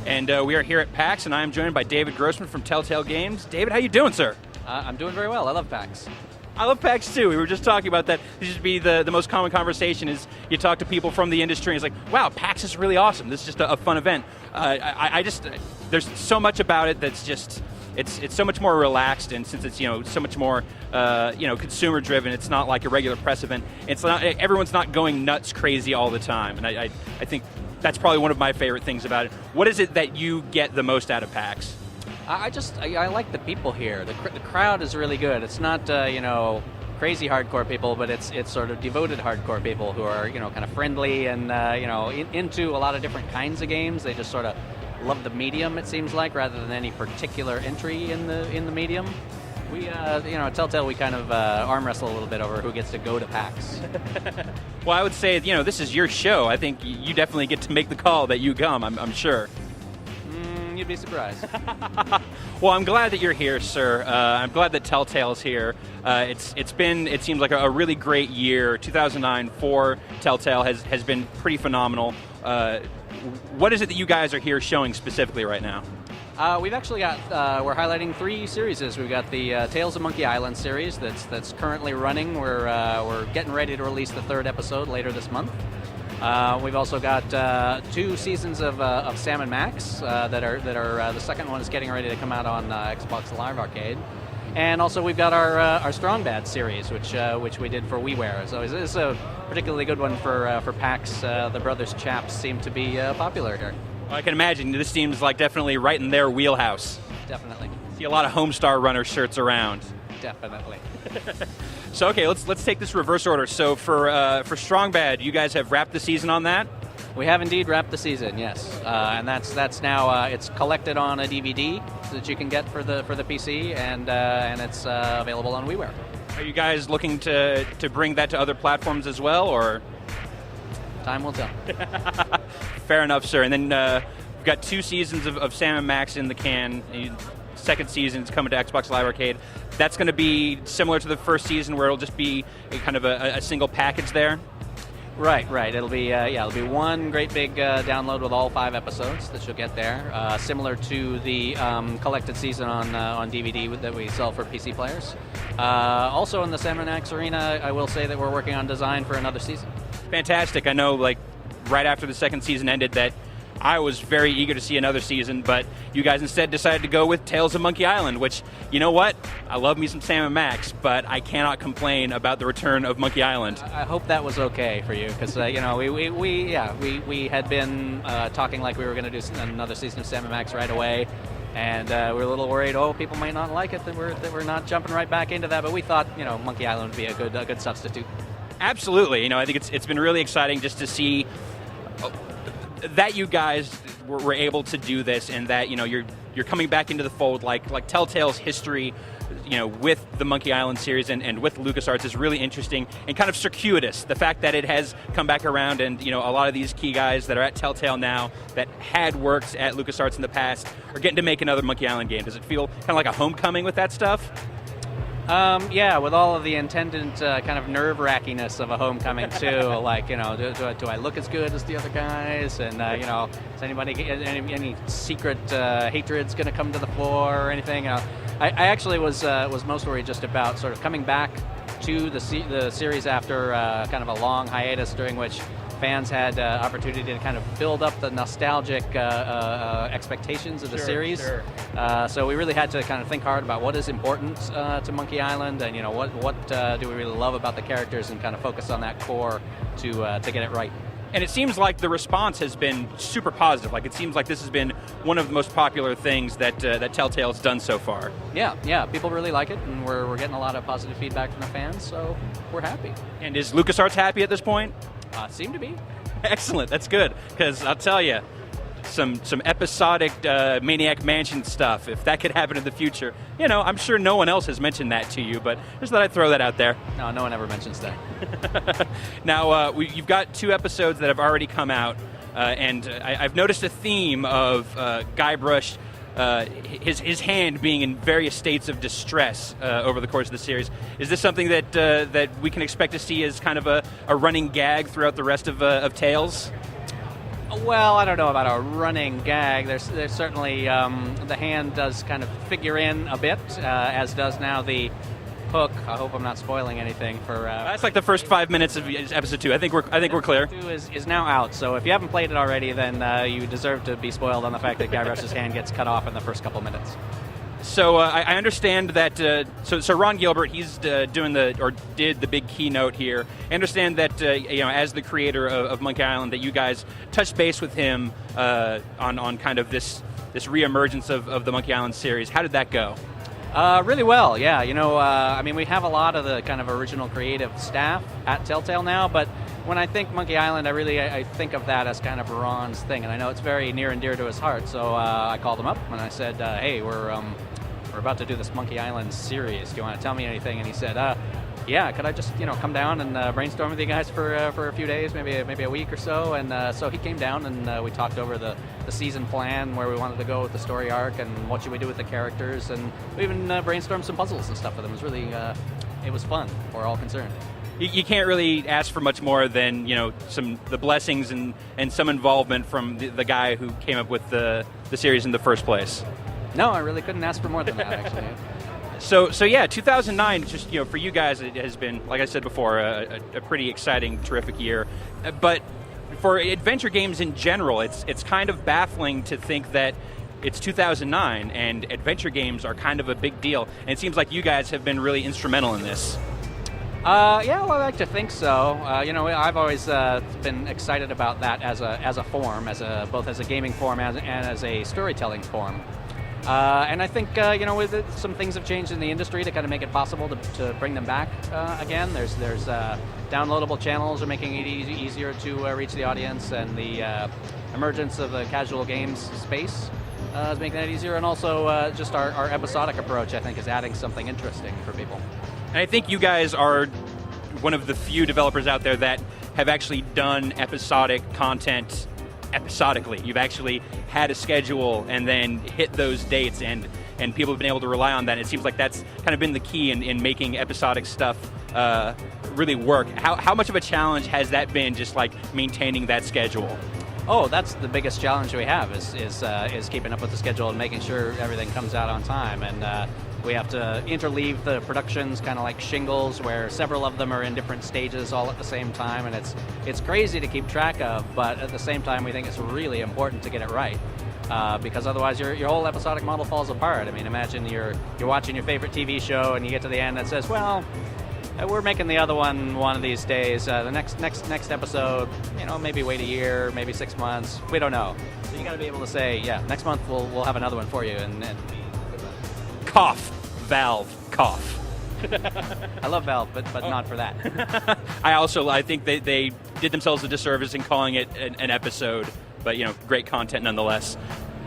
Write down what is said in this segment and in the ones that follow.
and we are here at PAX, and I am joined by David Grossman from Telltale Games. David, how you doing, sir? I'm doing very well. I love PAX. I love PAX too. We were just talking about that. This should be the most common conversation is you talk to people from the industry and it's like, wow, PAX is really awesome. This is just a fun event. I just there's so much about it that's just it's so much more relaxed, and since it's so much more consumer driven, it's not like a regular press event. It's not everyone's not going nuts crazy all the time, and I think that's probably one of my favorite things about it. What is it that you get the most out of PAX? I like the people here. The crowd is really good. It's not crazy hardcore people, but it's sort of devoted hardcore people who are kind of friendly and into a lot of different kinds of games. They just sort of love the medium, it seems like, rather than any particular entry in the medium. We at Telltale, we kind of arm wrestle a little bit over who gets to go to PAX. Well, I would say this is your show. I think you definitely get to make the call that you come. I'm sure. You'd be surprised. Well, I'm glad that you're here, sir. I'm glad that Telltale's here. It seems like a really great year. 2009 for Telltale has been pretty phenomenal. What is it that you guys are here showing specifically right now? We've actually got we're highlighting 3 series. We've got the Tales of Monkey Island series that's currently running. We're getting ready to release the 3rd episode later this month. We've also got 2 seasons of Sam and Max that are the second one is getting ready to come out on Xbox Live Arcade, and also we've got our Strong Bad series, which we did for WiiWare. So it's a particularly good one for PAX. The Brothers Chaps seem to be popular here. Well, I can imagine this seems like definitely right in their wheelhouse. Definitely. See a lot of Homestar Runner shirts around. Definitely. So okay, let's take this reverse order. So for Strong Bad, you guys have wrapped the season on that? We have indeed wrapped the season, yes, and that's now it's collected on a DVD that you can get for the PC, and it's available on WiiWare. Are you guys looking to bring that to other platforms as well, or? Time will tell. Fair enough, sir. And then we've got 2 seasons of Sam and Max in the can. Second season is coming to Xbox Live Arcade. That's going to be similar to the first season, where it'll just be kind of a single package there. Right. It'll be it'll be one great big download with all 5 episodes that you'll get there, similar to the collected season on DVD that we sell for PC players. Also in the Sam and Max arena, I will say that we're working on design for another season. Fantastic. I know, right after the second season ended, that I was very eager to see another season, but you guys instead decided to go with Tales of Monkey Island, which, you know what? I love me some Sam and Max, but I cannot complain about the return of Monkey Island. I hope that was okay for you, because we had been talking like we were going to do another season of Sam and Max right away, and we were a little worried, people might not like it, that we're not jumping right back into that, but we thought, Monkey Island would be a good substitute. Absolutely. I think it's been really exciting just to see that you guys were able to do this, and that you're coming back into the fold. Like Telltale's history, with the Monkey Island series and with Lucasarts is really interesting and kind of circuitous. The fact that it has come back around, and a lot of these key guys that are at Telltale now that had worked at Lucasarts in the past are getting to make another Monkey Island game. Does it feel kind of like a homecoming with that stuff? With all of the attendant kind of nerve-wrackiness of a homecoming too. Do I look as good as the other guys? And is anybody any secret hatreds going to come to the fore or anything? I actually was most worried just about sort of coming back to the series after kind of a long hiatus, during which fans had opportunity to kind of build up the nostalgic expectations of the series. Sure. So we really had to kind of think hard about what is important to Monkey Island, and what do we really love about the characters, and kind of focus on that core to get it right. And it seems like the response has been super positive. It seems like this has been one of the most popular things that Telltale's done so far. Yeah, people really like it, and we're getting a lot of positive feedback from the fans, so we're happy. And is LucasArts happy at this point? Seem to be. Excellent, that's good, because I'll tell you, some episodic Maniac Mansion stuff, if that could happen in the future, I'm sure no one else has mentioned that to you, but just thought I'd throw that out there. No one ever mentions that. Now, you've got 2 episodes that have already come out, and I've noticed a theme of Guybrush, his hand being in various states of distress over the course of the series. Is this something that we can expect to see as kind of a running gag throughout the rest of Tales? Well, I don't know about a running gag. There's certainly the hand does kind of figure in a bit, as does now the hook. I hope I'm not spoiling anything for. That's like the first 5 minutes of episode 2. I think we're clear. 2 is now out, so if you haven't played it already, then you deserve to be spoiled on the fact that Guybrush's hand gets cut off in the first couple minutes. So I understand that. So Ron Gilbert, he's did the big keynote here. I understand that as the creator of Monkey Island, that you guys touched base with him on kind of this reemergence of the Monkey Island series. How did that go? Really well, yeah. I mean, we have a lot of the kind of original creative staff at Telltale now, but when I think Monkey Island, I think of that as kind of Ron's thing, and I know it's very near and dear to his heart. So I called him up and I said, "Hey, we're about to do this Monkey Island series. Do you want to tell me anything?" And he said, "Yeah, could I just come down and brainstorm with you guys for a few days, maybe a week or so?" And so he came down and we talked over the season plan, where we wanted to go with the story arc and what should we do with the characters, and we even brainstormed some puzzles and stuff with him. It was really it was fun for all concerned. You can't really ask for much more than the blessings and some involvement from the guy who came up with the series in the first place. No, I really couldn't ask for more than that, actually. So yeah, 2009, just for you guys, it has been, like I said before, a pretty exciting, terrific year. But for adventure games in general, it's kind of baffling to think that it's 2009 and adventure games are kind of a big deal. And it seems like you guys have been really instrumental in this. Yeah, well, I like to think so. I've always been excited about that as a form, both as a gaming form and as a storytelling form. And I think, some things have changed in the industry to kind of make it possible to bring them back again. There's downloadable channels are making it easier to reach the audience, and the emergence of the casual games space is making that easier. And also just our episodic approach, I think, is adding something interesting for people. And I think you guys are one of the few developers out there that have actually done episodic content episodically. You've actually had a schedule and then hit those dates, and people have been able to rely on that. It seems like that's kind of been the key in making episodic stuff really work. How much of a challenge has that been, just like maintaining that schedule? Oh, that's the biggest challenge we have is keeping up with the schedule and making sure everything comes out on time. And we have to interleave the productions, kind of like Shingles, where several of them are in different stages all at the same time, and it's crazy to keep track of. But at the same time, we think it's really important to get it right, because otherwise your whole episodic model falls apart. I mean, imagine you're watching your favorite TV show and you get to the end that says, "Well, we're making the other one of these days. The next episode, maybe wait a year, maybe 6 months. We don't know." So you got to be able to say, "Yeah, next month we'll have another one for you." And Cough, Valve, cough. I love Valve, but not for that. I think they did themselves a disservice in calling it an episode, but great content nonetheless.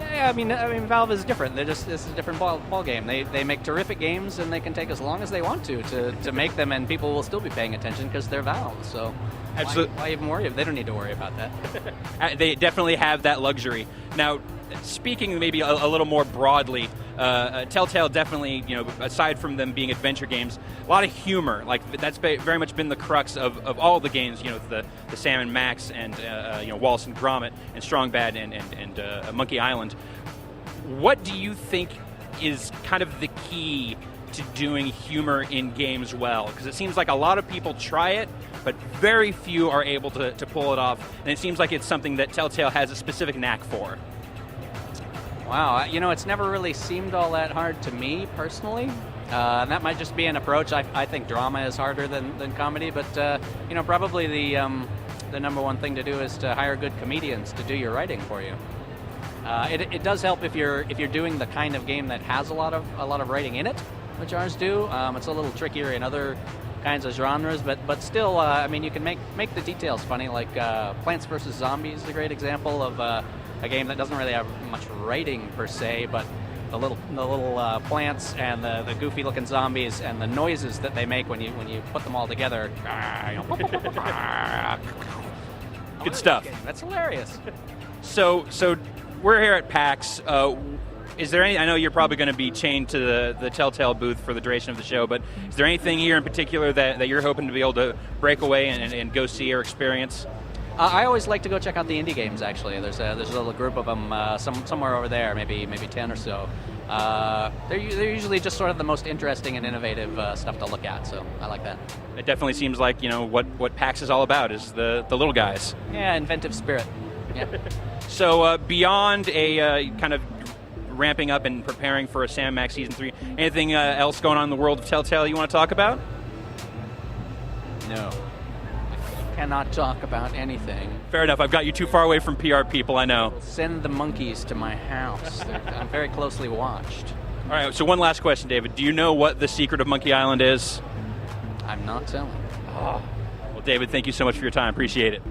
Yeah, I mean, Valve is different. It's a different ball game. They make terrific games, and they can take as long as they want to make them, and people will still be paying attention because they're Valve. So absolutely, why even worry? They don't need to worry about that. They definitely have that luxury. Now, speaking maybe a little more broadly, Telltale definitely, aside from them being adventure games, a lot of humor. Like, that's very much been the crux of all the games. The Sam and Max and Wallace and Gromit and Strong Bad and Monkey Island. What do you think is kind of the key to doing humor in games well? Because it seems like a lot of people try it, but very few are able to pull it off. And it seems like it's something that Telltale has a specific knack for. Wow, it's never really seemed all that hard to me personally. And that might just be an approach. I think drama is harder than comedy, but probably the number one thing to do is to hire good comedians to do your writing for you. It does help if you're doing the kind of game that has a lot of writing in it, which ours do. It's a little trickier in other kinds of genres, but still, you can make the details funny. Like Plants vs. Zombies is a great example of a game that doesn't really have much writing per se, but the little plants and the goofy looking zombies and the noises that they make when you put them all together. Good stuff. That's hilarious. So we're here at PAX. Is there any? I know you're probably going to be chained to the Telltale booth for the duration of the show, but is there anything here in particular that you're hoping to be able to break away and go see or experience? I always like to go check out the indie games. Actually, there's a little group of them somewhere over there, maybe 10 or so. They're usually just sort of the most interesting and innovative stuff to look at. So I like that. It definitely seems like what PAX is all about is the little guys. Yeah, inventive spirit. Yeah. So beyond a kind of ramping up and preparing for a Sam Max Season 3, anything else going on in the world of Telltale you want to talk about? No. I cannot talk about anything. Fair enough. I've got you too far away from PR people, I know. Send the monkeys to my house. I'm very closely watched. All right, so one last question, David. Do you know what the secret of Monkey Island is? I'm not telling. Oh. Well, David, thank you so much for your time. Appreciate it.